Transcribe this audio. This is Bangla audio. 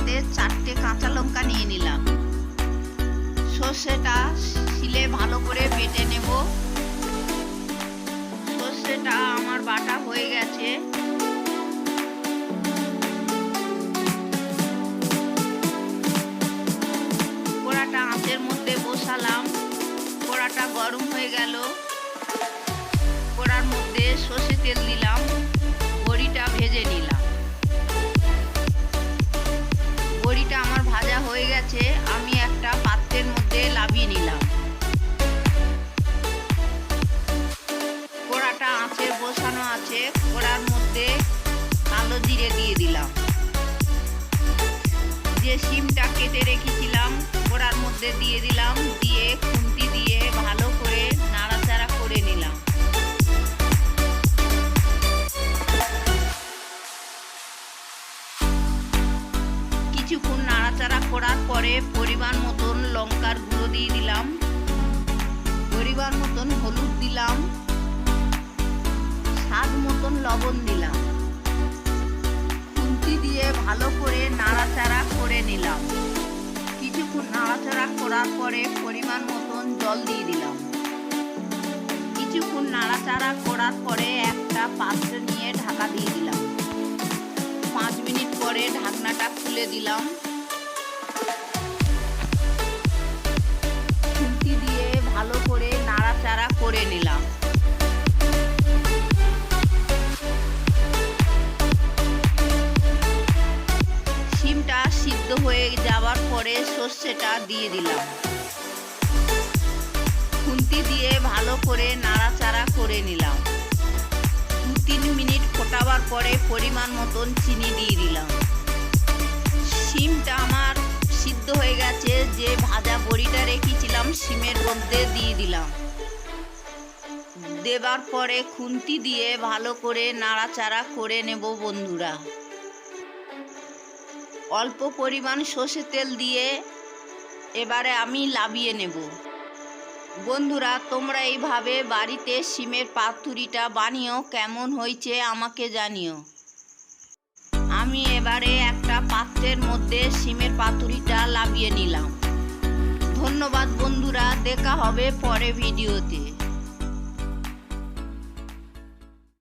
সাথে 4টে কাঁচা লঙ্কা নিয়ে নিলাম। সর্ষেটা শিলে ভালো করে বেটে নেব। সর্ষেটা আমার বাটা হয়ে গেছে। কড়াটা আঁচের মধ্যে বসালাম। কড়াটা গরম হয়ে গেল। কড়ার মধ্যে সর্ষে তেল দিলাম। বড়িটা ভেজে নিলাম। বড়িটা আমার ভাজা হয়ে গেছে। আমি একটা পাত্রের মধ্যে নামিয়ে নিলাম। কড়াটা আঁচে বসানো আছে। কড়ার মধ্যে কালো জিরে দিয়ে দিলাম। যে শিমটা কেটে রেখেছিলাম কড়ার মধ্যে দিয়ে দিলাম। দিয়ে খুন্তি দিয়ে ভালো করে নাড়াচাড়া করে নিলাম। কিছুক্ষণ নাড়াচাড়া করার পরে পরিমাণ মতন লঙ্কার গুঁড়ো দিয়ে দিলাম। পরিমাণ মতন হলুদ দিলাম। স্বাদ মতন লবণ দিলাম। খুন্তি দিয়ে ভালো করে নাড়াচাড়া করে নিলাম। কিছুক্ষণ নাড়াচাড়া করার পরে পরিমাণ মতন জল দিয়ে দিলাম। কিছুক্ষণ নাড়াচাড়া করার পরে একটা পাত্র নিয়ে ঢাকা দিয়ে দিলাম। 5 মিনিট পরে ঢাকনাটা খুলে দিলাম। খুন্তি দিয়ে ভালো করে নাড়াচাড়া করে নিলাম। শিমটা সিদ্ধ হয়ে যাওয়ার পরে সর্ষেটা দিয়ে দিলাম। খুন্তি দিয়ে ভালো করে নাড়াচাড়া করে নিলাম। 2-3 মিনিট ফোটাবার পরে পরিমাণ মতন চিনি দিয়ে দিলাম। শিমটা আমার সিদ্ধ হয়ে গেছে। যে ভাজা বড়িটা রেখেছিলাম শিমের মধ্যে দিয়ে দিলাম। দেবার পরে খুন্তি দিয়ে ভালো করে নাড়াচাড়া করে নেব বন্ধুরা। অল্প পরিমাণ সর্ষে তেল দিয়ে এবারে আমি নামিয়ে নেব। বন্ধুরা তোমরা এইভাবে বাড়িতে শিমের পাতুরিটা বানিও। কেমন হয়েছে আমাকে জানিও। আমি এবারে একটা পাত্রের মধ্যে শিমের পাতুরিটা নামিয়ে নিলাম। ধন্যবাদ বন্ধুরা। দেখা হবে পরে ভিডিওতে।